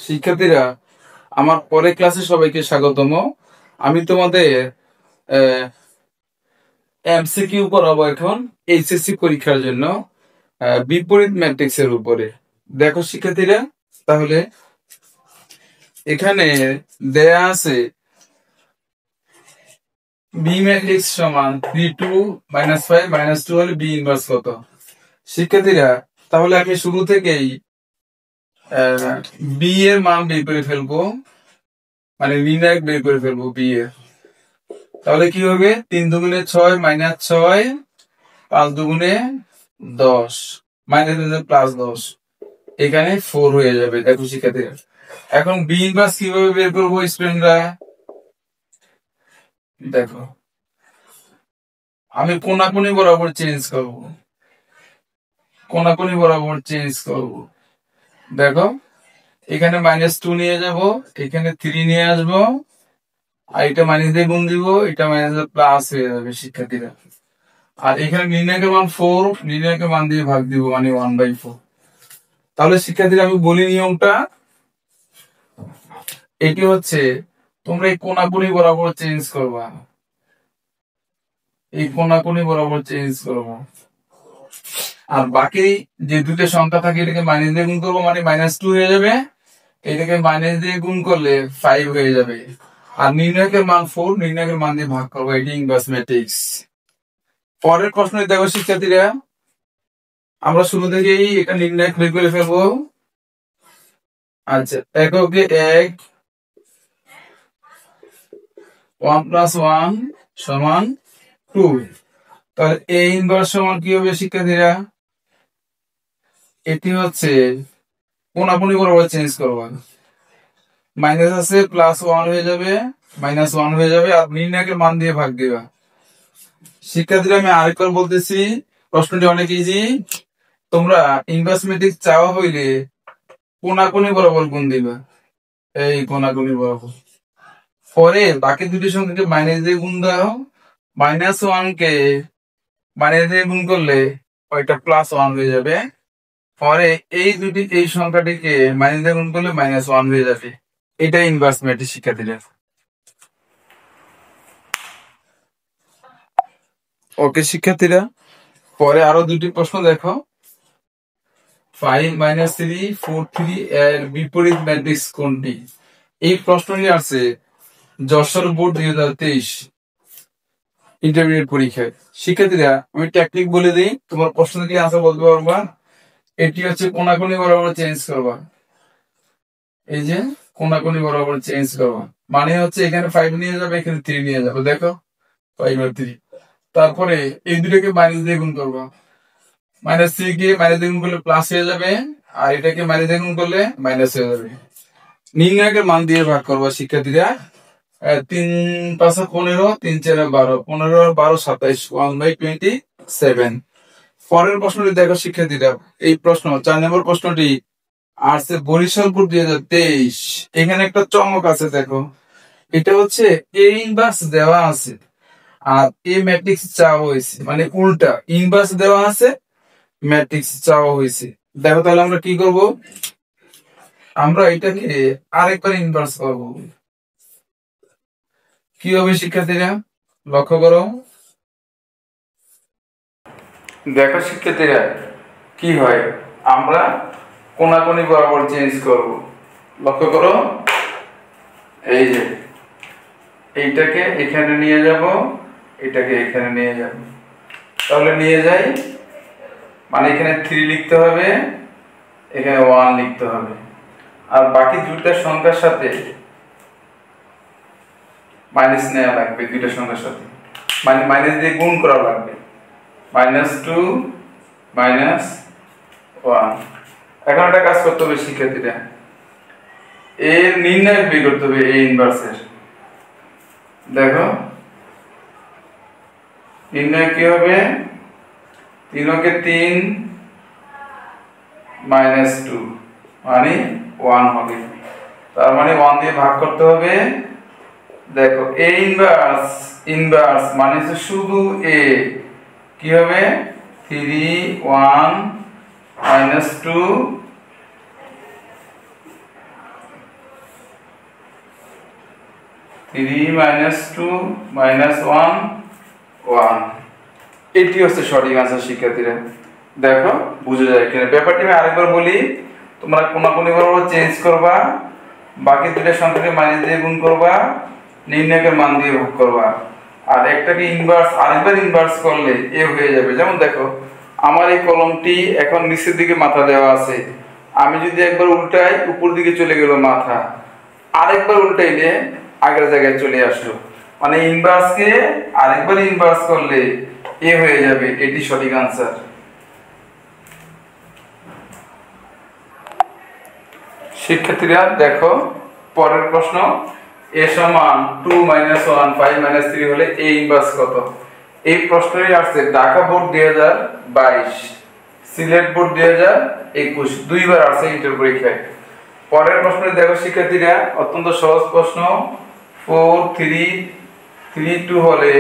শিক্ষার্থীরা, আমার পরের ক্লাসে সবাইকে স্বাগতম। আমি তোমাদের এমসিকিউ করাবো এখন এইচএসসি পরীক্ষার জন্য বিপরীত ম্যাট্রিক্স এর উপরে। দেখো শিক্ষার্থীরা, তাহলে এখানে দেয়া আছে বি ম্যাট্রিক্স সমান 3 2 -5 -2 হলে বি ইনভার্স কত। শিক্ষার্থীরা, তাহলে আমি শুরু থেকেই বি এর মান বের করে ফেলবো, মানে নির্ণায়ক বের করে ফেলবো বি এর। তাহলে কি হবে? 3 দুগুণে 6 -6, 5 দুগুণে 10, +10, এখানে 4 হয়ে যাবে। দেখো শিক্ষার্থীরা, এখন বি ইনভার্স কিভাবে বের করবো স্টুডেন্টরা? দেখো, আমি কোনাকুনি বরাবর চেঞ্জ করবো, কোনাকুনি বরাবর চেঞ্জ করবো। দেখো, এখানে -2 নিয়ে যাব, এখানে 3 নিয়ে আসবো, আর এটা মাইনাস দিয়ে গুণ দিব, এটা মাইনাস প্লাস হয়ে যাবে শিক্ষার্থীরা। আর এখানে নির্ণায়কের মান 4, নির্ণায়কের মান দিয়ে ভাগ দিব, মানে 1/4। তাহলে শিক্ষার্থীরা আমি বলি নিয়মটা, এটি হচ্ছে তোমরা এই কোনাকুনি বরাবর চেঞ্জ করবা, এই কোনাকুনি বরাবর চেঞ্জ করবা। আর বাকি যে দুটো সংখ্যা থাকে এটাকে মাইনাস দিয়ে গুণ করবো, মানে -2 হয়ে যাবে, এটাকে মাইনাস দিয়ে গুণ করলে 5 হয়ে যাবে। আর নির্ণায়কের মান 4, নির্ণায়কের মান দিয়ে ভাগ করবো, এটি ইনভার্স ম্যাট্রিক্স। পরের প্রশ্ন দেখো শিক্ষার্থীরা, আমরা শুরু থেকেই এটা নির্ণায়ক বের করে ফেলবো। আচ্ছা, এককে 1, 1 + 1 = 2। তাহলে এ ইনভার্স সমান কি হবে শিক্ষার্থীরা? এটি হচ্ছে কোনাকুনি বরাবর চেঞ্জ করবো, মাইনাস আছে +1 হয়ে যাবে, -1 হয়ে যাবে, আর নির্ণায়কের মান দিয়ে ভাগ দিবা। শিক্ষার্থীরা, আমি আরেকবার বলতেছি, প্রশ্নটি অনেক ইজি। তোমরা ইনভার্স ম্যাট্রিক্স চাওয়া হইলে কোনাকুনি বরাবর গুণ দিবা, এই কোনাকুনি বরাবর। পরে বাকি দুটি সংখ্যাকে মাইনাস দিয়ে গুণ দাও, -1 কে মাইনাস দিয়ে গুণ করলে ওইটা +1 হয়ে যাবে। পরে এই সংখ্যাটিকে মাইনাস দিয়ে গুণ করলে -1 হয়ে যাবে। এটা ইনভার্স ম্যাট্রিক্স শিক্ষার্থীরা। ওকে শিক্ষার্থীরা, পরে আরো দুটি প্রশ্ন দেখো। 5 - 3 4 3 এর বিপরীত ম্যাট্রিক্স কোনটি? এই প্রশ্নটি আছে যশোর বোর্ড 2023 ইন্টারমিডিয়েট পরীক্ষায়। শিক্ষার্থীরা, আমি টেকনিক বলে দিই, তোমার প্রশ্ন থেকে আনসার বলতে পারবা। এটি হচ্ছে কোনাকুনি বরাবর চেঞ্জ করবা, এই যে কোনাকুনি বরাবর চেঞ্জ করবা, মানে হচ্ছে এখানে 5 নিয়ে যাবে, এখানে 3 নিয়ে যাবে। দেখো 5 আর 3, তারপরে এই দুটোকে মাইনাস দিয়ে গুণ করবা, -3 কে মাইনাস দিয়ে গুণ করলে প্লাস হয়ে যাবে, আর এটাকে মাইনাস দিয়ে গুণ করলে মাইনাস হয়ে যাবে। নির্ণায়কের মান দিয়ে ভাগ করবা শিক্ষার্থীরা। 3 5 15, 3 4 12, 15 আর 12 27, 1/27। পরের প্রশ্নটি দেখো শিক্ষার্থীরা, এই প্রশ্ন 4 নম্বর প্রশ্নটি আসছে বরিশাল বোর্ড 2023। এখানে একটা চমক আছে, দেখো, এটা হচ্ছে এ ইনভার্স দেওয়া আছে আর এ ম্যাট্রিক্স চাওয়া হয়েছে, মানে উল্টা, ইনভার্স দেওয়া আছে, ম্যাট্রিক্স চাওয়া হয়েছে। দেখো, তাহলে আমরা কি করব? আমরা এটাকে আরেকবার ইনভার্স করব। কি হবে শিক্ষার্থীরা? লক্ষ্য করো, দেখো শিক্ষার্থীরা, কি হয়? আমরা কোনাকুনি বরাবর চেঞ্জ করব। লক্ষ্য করো, এই যে এইটাকে এখানে নিয়ে যাব, এটাকে এখানে নিয়ে যাব। তাহলে নিয়ে যাই, মানে এখানে 3 লিখতে হবে, এখানে 1 লিখতে হবে, আর বাকি দুইটা সংখ্যার সাথে মাইনাস নেওয়া লাগবে, দুইটা সংখ্যার সাথে মানে মাইনাস দিয়ে গুণ করা লাগবে, -2 -1। এখন একটা কাজ করতে হবে শিক্ষার্থীরা, এর নির্ণায়ক বের করতে হবে, এ ইনভার্সের। দেখো, নির্ণায়ক কি হবে? 3 কে 3 -2 মানে 1 হবে, তার মানে 1 দিয়ে ভাগ করতে হবে। দেখো, এ ইনভার্স, ইনভার্স মানে হচ্ছে শুধু এ, কি হবে? 3 1 -2 3 -2 -1 1 এটি হচ্ছে সঠিক आंसर শিক্ষার্থীরা। দেখো বুঝে যায় কিনা ব্যাপারটি আমি আরেকবার বলি, তোমরা কোনাকুনি বরাবর চেঞ্জ করবা, বাকি দুটো সংখ্যাকে মাইনাস দিয়ে গুণ করবা, নির্ণায়কের মান দিয়ে ভাগ করবা, আর একটাকে ইনভার্স আরেকবার ইনভার্স করলে এ হয়ে যাবে। যেমন দেখো আমার এই কলমটি এখন নিচের দিকে মাথা দেওয়া আছে, আমি যদি একবার উল্টাই উপর দিকে চলে গেল মাথা, আরেকবার উল্টাইলে আগের জায়গায় চলে আসলো, মানে ইনভার্সকে আরেকবার ইনভার্স করলে এ হয়ে যাবে, এটি সঠিক आंसर। শিক্ষার্থীরা দেখো পরের প্রশ্ন, a সমান 2 - 1 5 - 3 হলে a ইনভার্স কত? এই প্রশ্নটি আসছে ঢাকা বোর্ড 2022, সিলেট বোর্ড 2021, দুইবার আসছে ইন্টার পরীক্ষায়। পরের প্রশ্নটি দেখো শিক্ষার্থীরা, অত্যন্ত সহজ প্রশ্ন, 4 3 3 2 হলে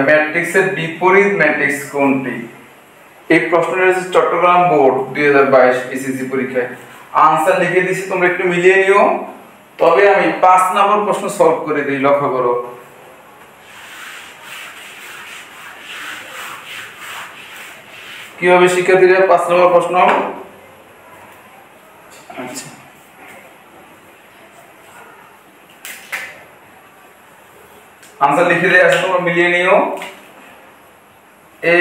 ম্যাট্রিক্সের বিপরীত ম্যাট্রিক্স কোনটি? এই প্রশ্নটি হচ্ছে চট্টগ্রাম বোর্ড 2022 এসএসসি পরীক্ষায়। আনসার লিখে দিয়েছি, তোমরা একটু মিলিয়ে নিও। তবে আমি 5 নম্বর প্রশ্ন সলভ করে দিই, লক্ষ্য করো। কি হবে শিক্ষার্থীরা 5 নম্বর প্রশ্ন? আচ্ছা, আনসার লিখে দেয়া আছে, তোমরা মিলিয়ে নিও। a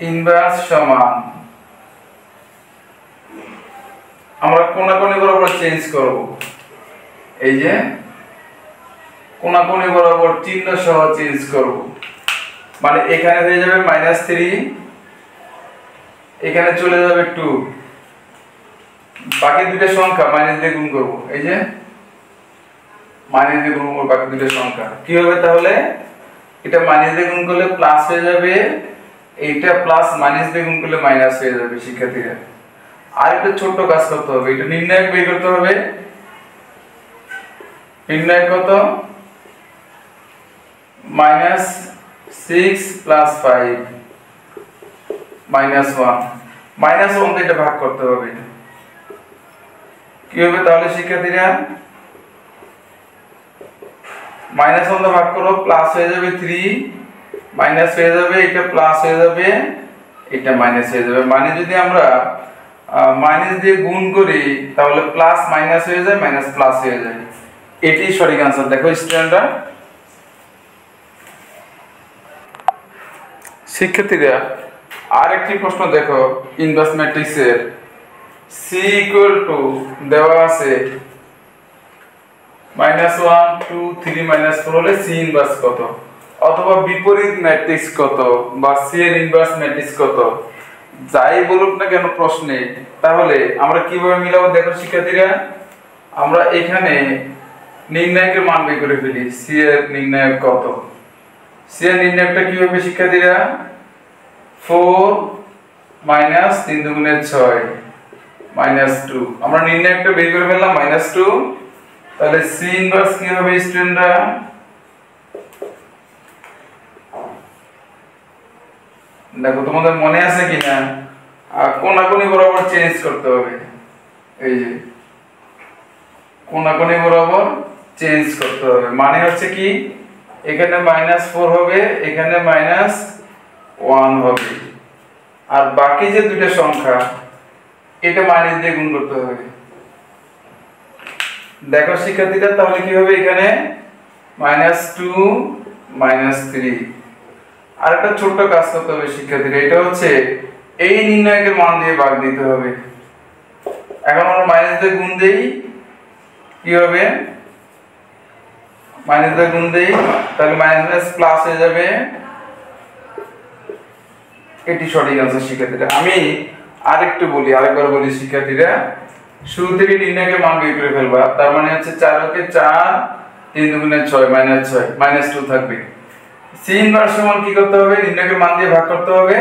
ইনভার্স সমান, আমরা কোনাকুনি বরাবর চেঞ্জ করব, এই যে কোনাকুনি বরাবর চিহ্ন সহ চেঞ্জ করব, মানে এখানে হয়ে যাবে -3, এখানে চলে যাবে 2, বাকি দুটো সংখ্যা মাইনাস দিয়ে গুণ করব, এই যে মাইনাস দিয়ে গুণ করব বাকি দুটো সংখ্যা। কি হবে তাহলে? এটা মাইনাস দিয়ে গুণ করলে প্লাস হয়ে যাবে, এইটা প্লাস মাইনাস দিয়ে গুণ করলে মাইনাস হয়ে যাবে। শিক্ষার্থীরা আর একটা ছোট্ট কাজ করতে হবে, এটা নির্ণায়ক বের করতে হবে। নির্ণায়ক কত? -6 + 5 -1, -1 দিয়ে এটা ভাগ করতে হবে। কি হবে তাহলে শিক্ষার্থীরা? -1 দিয়ে ভাগ করো, প্লাস হয়ে যাবে 3, মাইনাস হয়ে যাবে, এটা প্লাস হয়ে যাবে, এটা মাইনাস হয়ে যাবে। মানে যদি আমরা মাইনাস দিয়ে গুণ করি তাহলে প্লাস মাইনাস হয়ে যায়, মাইনাস প্লাস হয়ে যায়। এটি সঠিক आंसर। দেখো স্টুডেন্টরা, শিক্ষার্থীরা আরেকটি প্রশ্ন দেখো, ইনভার্স ম্যাট্রিক্সের c = দেওয়া আছে -1 2 3 -4 হলে c ইনভার্স কত, অথবা বিপরীত ম্যাট্রিক্স কত, বা c এর ইনভার্স ম্যাট্রিক্স কত, যাই বলুক না কেন প্রশ্নে, তাহলে আমরা কিভাবে মিলাবো? দেখো শিক্ষার্থীরা, আমরা এখানে নির্ণায়কের মান বের করে ফেলি। c এর নির্ণায়ক কত? c এর নির্ণায়কটা কি হবে শিক্ষার্থীরা? 4 - 3 × 6 -2, আমরা নির্ণায়কটা বের করে ফেললাম -2, তাহলে c ইনভার্স কি হবে স্টুডেন্টরা? দেখো তোমাদের মনে আছে কিনা, কোনাকুনি বরাবর চেঞ্জ করতে হবে, এই যে কোনাকুনি বরাবর চেঞ্জ করতে হবে। মানে হচ্ছে কি, এখানে -4 হবে, এখানে -1 হবে, আর বাকি যে দুটো সংখ্যা এটা মাইনাস দিয়ে গুণ করতে হবে। দেখো শিক্ষার্থীরা, তাহলে কি হবে এখানে? -2 -3। আর একটা ছোট্ট কাজ করতে হবে শিক্ষার্থীরা, এটা হচ্ছে এই নির্ণায়কের মান দিয়ে ভাগ দিতে হবে। এখন আমরা মাইনাস দিয়ে গুণ দেই, কি হবে? মাইনাস দিয়ে গুণ দেই, তাহলে মাইনাস প্লাস হয়ে যাবে, এটি সঠিক आंसर শিক্ষার্থীরা। আমি আরেকবার বলি শিক্ষার্থীরা, শুরু থেকে নির্ণায়কের মান বের করে ফেলবা। তার মানে হচ্ছে 4 কে 4 3 × 6 -6 -2 থাকবে। c ইনভার্স সমান কি করতে হবে? নির্ণায়কের মান দিয়ে ভাগ করতে হবে,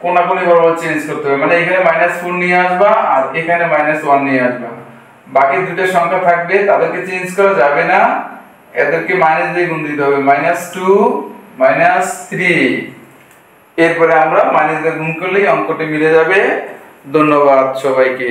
কোনাকুনি বরাবর চেঞ্জ করতে হবে। মানে এখানে -4 নিয়ে আসবা আর এখানে -1 নিয়ে আসবা, বাকি দুটো সংখ্যা থাকবে, তাদেরকে চেঞ্জ করা যাবে না, এদেরকে মাইনাস দিয়ে গুণ দিতে হবে, -2 -3। এরপরে আমরা মাইনাস দিয়ে গুণ করলেই অঙ্কটি মিলে যাবে। ধন্যবাদ সবাইকে।